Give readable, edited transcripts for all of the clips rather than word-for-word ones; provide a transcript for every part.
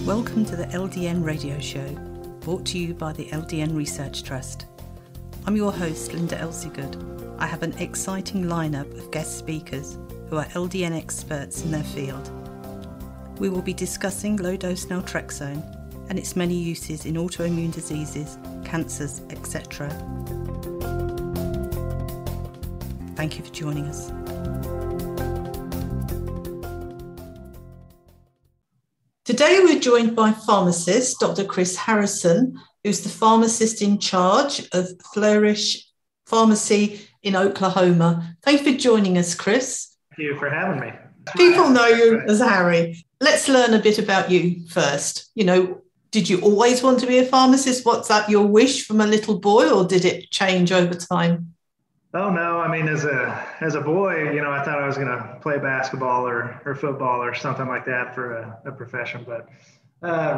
Welcome to the LDN Radio Show, brought to you by the LDN Research Trust. I'm your host, Linda Elsiegood. I have an exciting lineup of guest speakers who are LDN experts in their field. We will be discussing low-dose Naltrexone and its many uses in autoimmune diseases, cancers, etc. Thank you for joining us. Today we're joined by pharmacist Dr. Chris Harrison, who's the pharmacist in charge of Flourish Pharmacy in Oklahoma. Thank you for joining us, Chris. Thank you for having me. People know you as Harry. Let's learn a bit about you first. Did you always want to be a pharmacist? Was that your wish from a little boy, or did it change over time? Oh, no. I mean, as a boy, I thought I was going to play basketball or football or something like that for a profession. But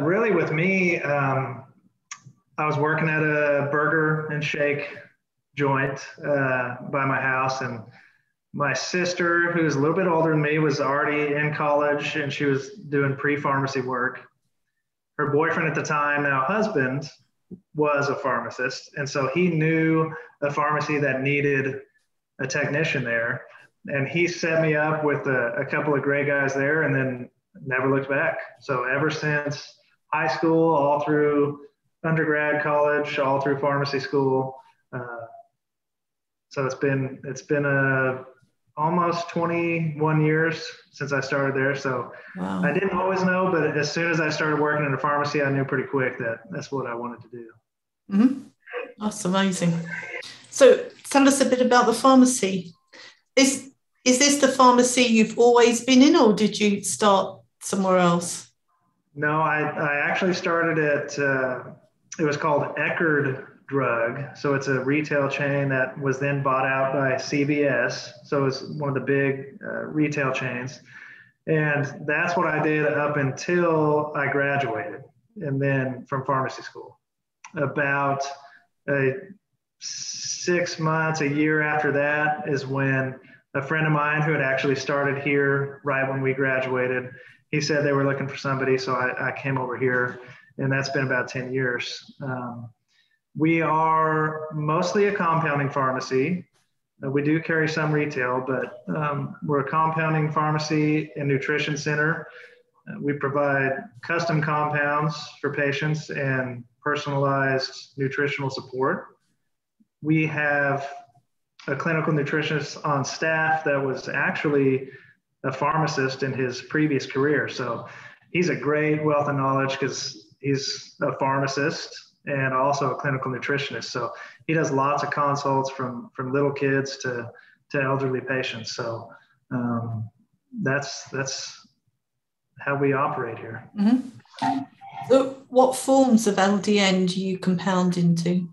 really with me, I was working at a burger and shake joint by my house. And my sister, who's a little bit older than me, was already in college and she was doing pre-pharmacy work. Her boyfriend at the time, now husband, was a pharmacist. And so he knew a pharmacy that needed a technician there. And he set me up with a couple of great guys there and then never looked back. So ever since high school, all through undergrad, college, all through pharmacy school. So it's been almost 21 years since I started there. So wow. I didn't always know, but as soon as I started working in a pharmacy, I knew pretty quick that that's what I wanted to do. Mm-hmm. That's amazing. So tell us a bit about the pharmacy. Is this the pharmacy you've always been in, or did you start somewhere else? No, I actually started at, it was called Eckerd Drug. So it's a retail chain that was then bought out by CVS. So it's one of the big retail chains. And that's what I did up until I graduated and then from pharmacy school. About 6 months, a year after that is when a friend of mine who had actually started here right when we graduated, he said they were looking for somebody. So I came over here, and that's been about 10 years. We are mostly a compounding pharmacy. We do carry some retail, but we're a compounding pharmacy and nutrition center. We provide custom compounds for patients and personalized nutritional support. We have a clinical nutritionist on staff that was actually a pharmacist in his previous career. So he's a great wealth of knowledge because he's a pharmacist and also a clinical nutritionist. So he does lots of consults from little kids to elderly patients. So that's how we operate here. Mm-hmm. So what forms of LDN do you compound into?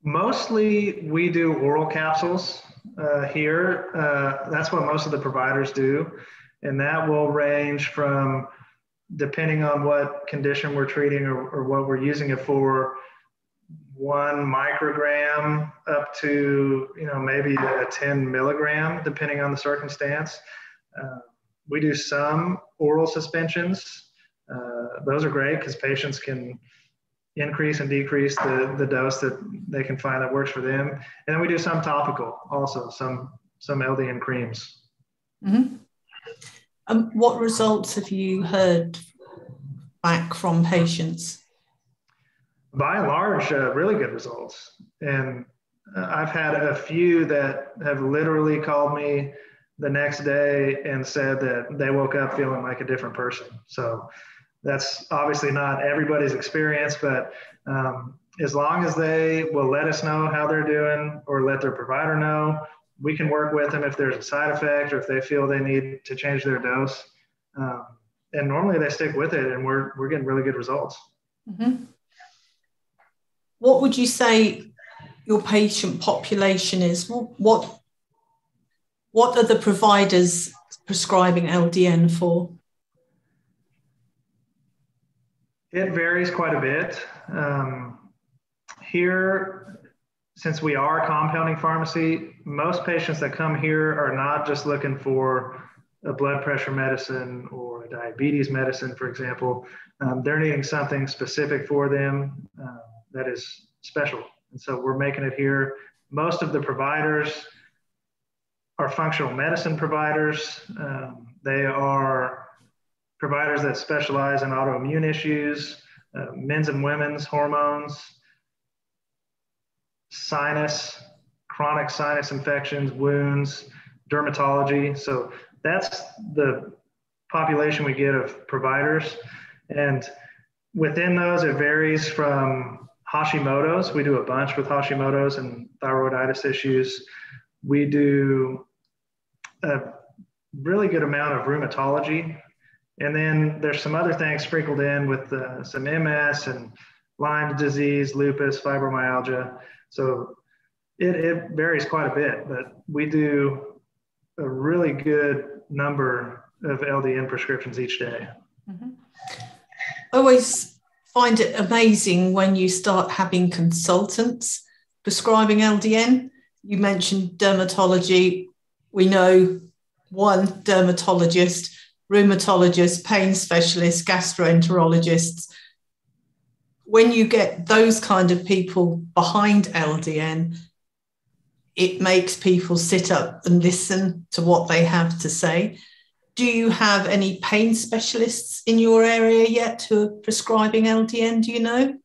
Mostly we do oral capsules here. That's what most of the providers do. And that will range from, depending on what condition we're treating or what we're using it for, 1 microgram up to, maybe a 10 milligram, depending on the circumstance. We do some oral suspensions. Those are great because patients can increase and decrease the dose that they can find that works for them. And then we do some topical also, some LDN creams. Mm-hmm. What results have you heard back from patients? By and large, really good results. And I've had a few that have literally called me the next day and said that they woke up feeling like a different person. So that's obviously not everybody's experience, but as long as they will let us know how they're doing or let their provider know, we can work with them if there's a side effect or if they feel they need to change their dose. And normally they stick with it, and we're getting really good results. Mm-hmm. What would you say your patient population is? What are the providers prescribing LDN for? It varies quite a bit. Here, since we are a compounding pharmacy, most patients that come here are not just looking for a blood pressure medicine or a diabetes medicine, for example, they're needing something specific for them that is special. And so we're making it here. Most of the providers are functional medicine providers. They are providers that specialize in autoimmune issues, men's and women's hormones, sinus, chronic sinus infections, wounds, dermatology. So that's the population we get of providers. And within those, it varies from Hashimoto's. We do a bunch with Hashimoto's and thyroiditis issues. We do a really good amount of rheumatology. And then there's some other things sprinkled in with some MS and Lyme disease, lupus, fibromyalgia. So it varies quite a bit, but we do a really good number of LDN prescriptions each day. Mm-hmm. I always find it amazing when you start having consultants prescribing LDN. You mentioned dermatology. We know one dermatologist, rheumatologist, pain specialist, gastroenterologists. When you get those kind of people behind LDN, it makes people sit up and listen to what they have to say. Do you have any pain specialists in your area yet who are prescribing LDN? Do you know?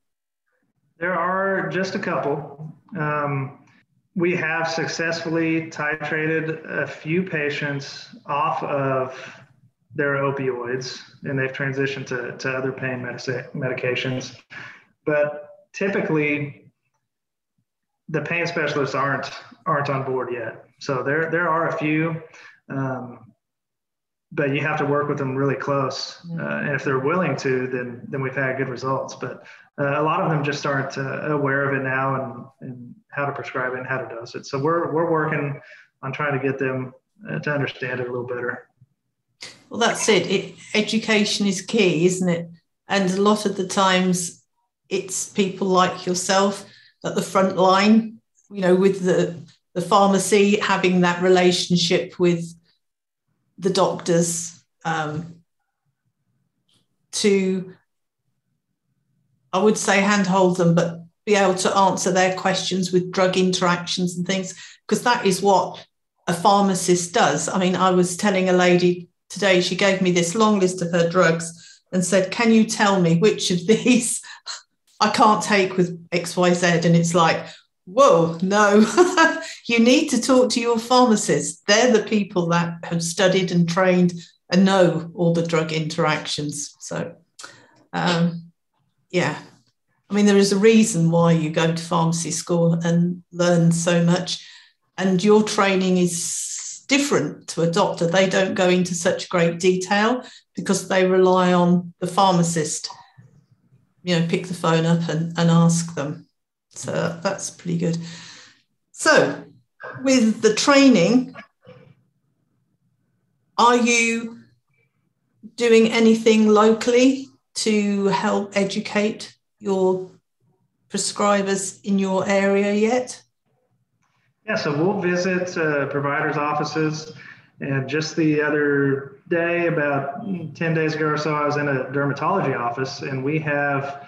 There are just a couple. We have successfully titrated a few patients off of their opioids, and they've transitioned to other pain medications. But typically, the pain specialists aren't on board yet. So there are a few, but you have to work with them really close. And if they're willing to, then we've had good results. But a lot of them just aren't aware of it now and how to prescribe it and how to dose it. So we're working on trying to get them to understand it a little better. Well, that's it. Education is key, isn't it? And a lot of the times it's people like yourself at the front line, you know, with the pharmacy, having that relationship with the doctors to, I would say, handhold them, but be able to answer their questions with drug interactions and things, because that is what a pharmacist does. I mean, I was telling a lady today, she gave me this long list of her drugs and said, can you tell me which of these I can't take with XYZ? And it's like, whoa, no, you need to talk to your pharmacist. They're the people that have studied and trained and know all the drug interactions. So, yeah, I mean, there is a reason why you go to pharmacy school and learn so much. And your training is different to a doctor. They don't go into such great detail because they rely on the pharmacist, you know, pick the phone up and ask them. So that's pretty good. So with the training, are you doing anything locally to help educate your prescribers in your area yet? Yeah, so we'll visit providers' offices. And just the other day, about 10 days ago or so, I was in a dermatology office, and we have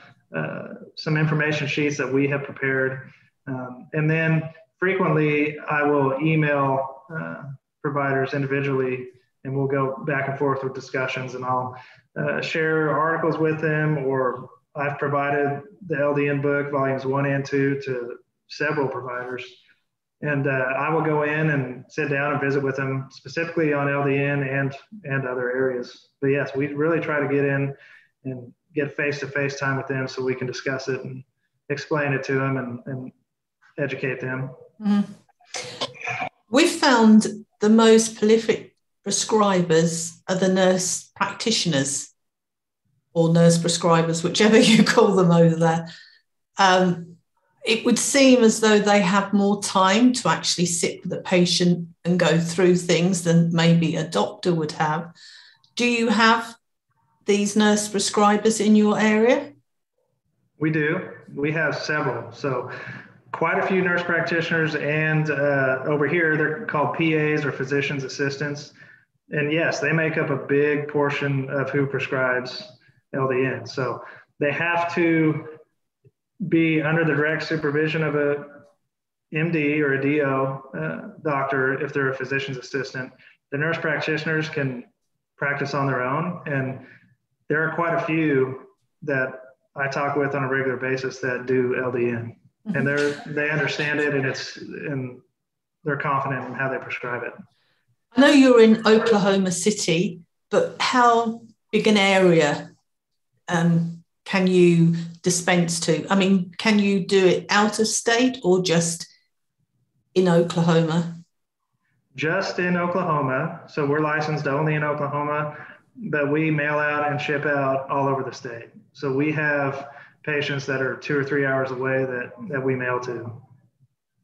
some information sheets that we have prepared. And then frequently I will email providers individually, and we'll go back and forth with discussions, and I'll share articles with them, or I've provided the LDN book, volumes 1 and 2, to several providers. And I will go in and sit down and visit with them specifically on LDN and other areas. But yes, we really try to get in and get face-to-face time with them so we can discuss it and explain it to them and educate them. Mm-hmm. We've found the most prolific prescribers are the nurse practitioners or nurse prescribers, whichever you call them over there. It would seem as though they have more time to actually sit with the patient and go through things than maybe a doctor would have. Do you have these nurse prescribers in your area? We do. We have several. So quite a few nurse practitioners, and over here they're called PAs or physician's assistants. And yes, they make up a big portion of who prescribes LDN. So they have to be under the direct supervision of a MD or a DO doctor if they're a physician's assistant. The nurse practitioners can practice on their own, and there are quite a few that I talk with on a regular basis that do LDN, and they understand it, and they're confident in how they prescribe it. I know you're in Oklahoma City, but how big an area can you dispense to? I mean, can you do it out of state or just in Oklahoma? Just in Oklahoma. So we're licensed only in Oklahoma, but we mail out and ship out all over the state. So we have patients that are 2 or 3 hours away that we mail to.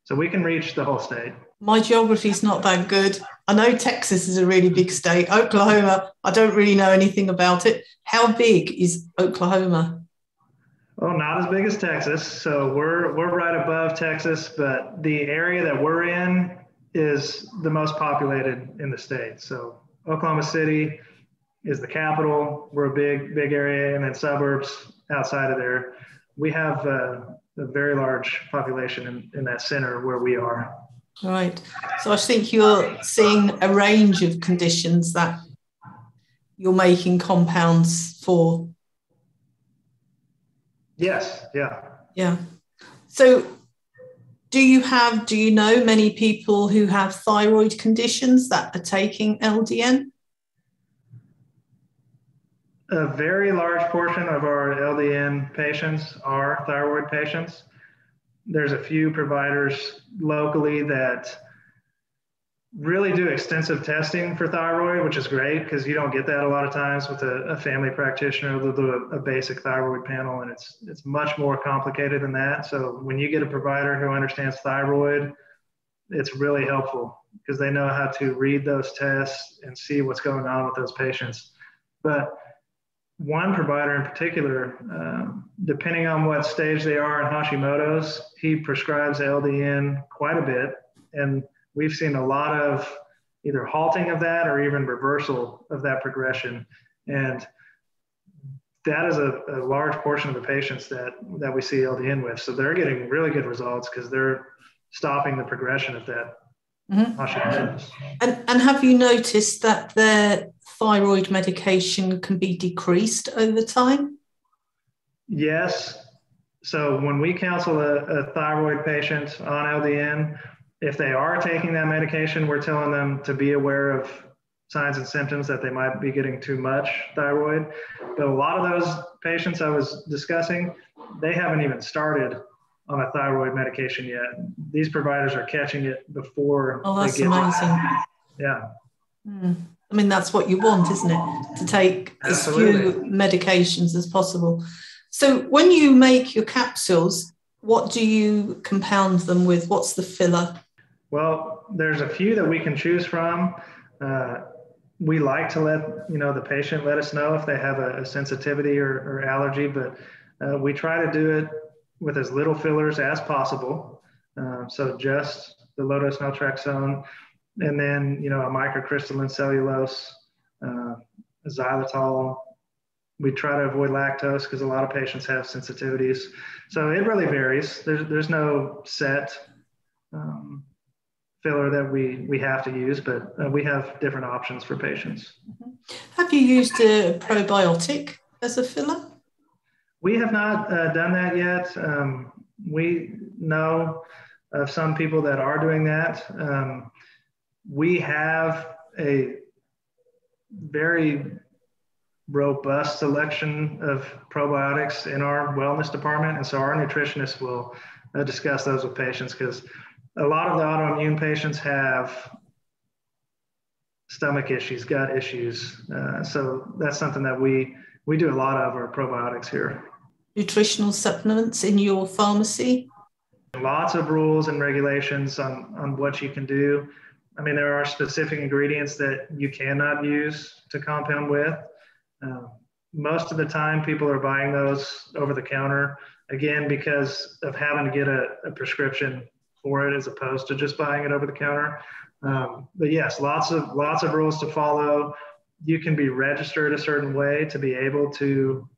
So we can reach the whole state. My geography is not that good. I know Texas is a really big state. Oklahoma, I don't really know anything about it. How big is Oklahoma? Well, not as big as Texas. So we're right above Texas, but the area that we're in is the most populated in the state. So Oklahoma City is the capital. We're a big area, and then suburbs outside of there. We have a very large population in that center where we are. Right. So I think you're seeing a range of conditions that you're making compounds for. Yes. Yeah. Yeah. So do you know many people who have thyroid conditions that are taking LDN? A very large portion of our LDN patients are thyroid patients. There's a few providers locally that really do extensive testing for thyroid, which is great because you don't get that a lot of times with a family practitioner. They'll do a basic thyroid panel, and it's much more complicated than that. So when you get a provider who understands thyroid, it's really helpful because they know how to read those tests and see what's going on with those patients. But one provider in particular, depending on what stage they are in Hashimoto's, he prescribes LDN quite a bit. And we've seen a lot of either halting of that or even reversal of that progression. And that is a large portion of the patients that we see LDN with. So they're getting really good results because they're stopping the progression of that Hashimoto's. And have you noticed that their thyroid medication can be decreased over time? Yes. So when we counsel a thyroid patient on LDN, if they are taking that medication, we're telling them to be aware of signs and symptoms that they might be getting too much thyroid. But a lot of those patients I was discussing, they haven't even started on a thyroid medication yet. These providers are catching it before that's amazing. Yeah. I mean, that's what you want, isn't it? To take as few medications as possible. So when you make your capsules, what do you compound them with? What's the filler? Well, there's a few that we can choose from. We like to let the patient let us know if they have a sensitivity or allergy, but we try to do it with as little fillers as possible. So just the low-dose naltrexone, and then a microcrystalline cellulose, xylitol. We try to avoid lactose because a lot of patients have sensitivities. So it really varies. There's no set filler that we have to use, but we have different options for patients. Have you used a probiotic as a filler? We have not done that yet. We know of some people that are doing that. We have a very robust selection of probiotics in our wellness department, and so our nutritionists will discuss those with patients because a lot of the autoimmune patients have stomach issues, gut issues. So that's something that we do a lot of our probiotics here. Nutritional supplements in your pharmacy? Lots of rules and regulations on what you can do. I mean, there are specific ingredients that you cannot use to compound with. Most of the time, people are buying those over the counter, again, because of having to get a prescription for it as opposed to just buying it over the counter. But yes, lots of rules to follow. You can be registered a certain way to be able to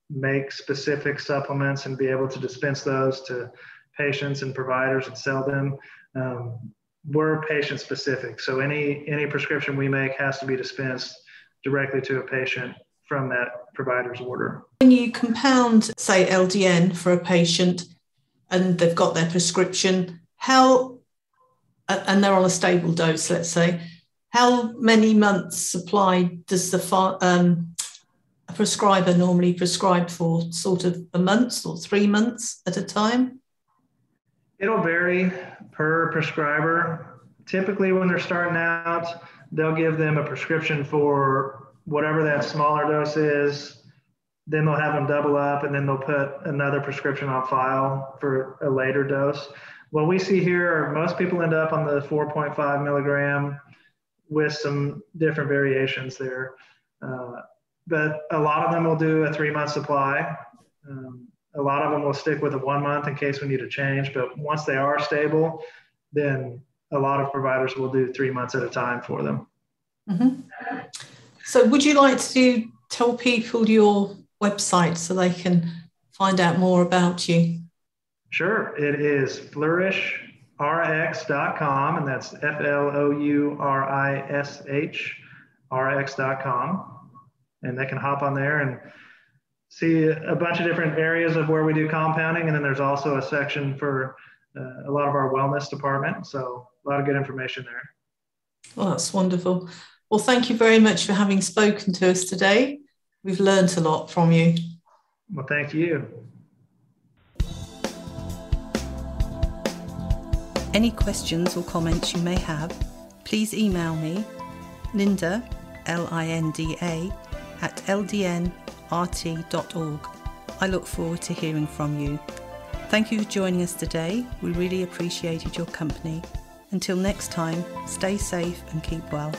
make specific supplements and be able to dispense those to patients and providers and sell them. We're patient specific, so any prescription we make has to be dispensed directly to a patient from that provider's order. When you compound, say, LDN for a patient and they've got their prescription, and they're on a stable dose, let's say, how many months supply does a prescriber normally prescribe for? Sort of a month or 3 months at a time? It'll vary per prescriber. Typically, when they're starting out, they'll give them a prescription for whatever that smaller dose is. Then they'll have them double up, and then they'll put another prescription on file for a later dose. What we see here are most people end up on the 4.5 milligram with some different variations there. But a lot of them will do a 3-month supply. A lot of them will stick with a 1 month in case we need to change. But once they are stable, then a lot of providers will do 3 months at a time for them. Mm-hmm. So would you like to tell people your website so they can find out more about you? Sure. It is flourishrx.com, and that's FLOURISH and they can hop on there and see a bunch of different areas of where we do compounding. And then there's also a section for a lot of our wellness department. So a lot of good information there. Well, that's wonderful. Well, thank you very much for having spoken to us today. We've learned a lot from you. Well, thank you. Any questions or comments you may have, please email me, Linda, Linda, @ldnrt.org. I look forward to hearing from you. Thank you for joining us today. We really appreciated your company. Until next time, stay safe and keep well.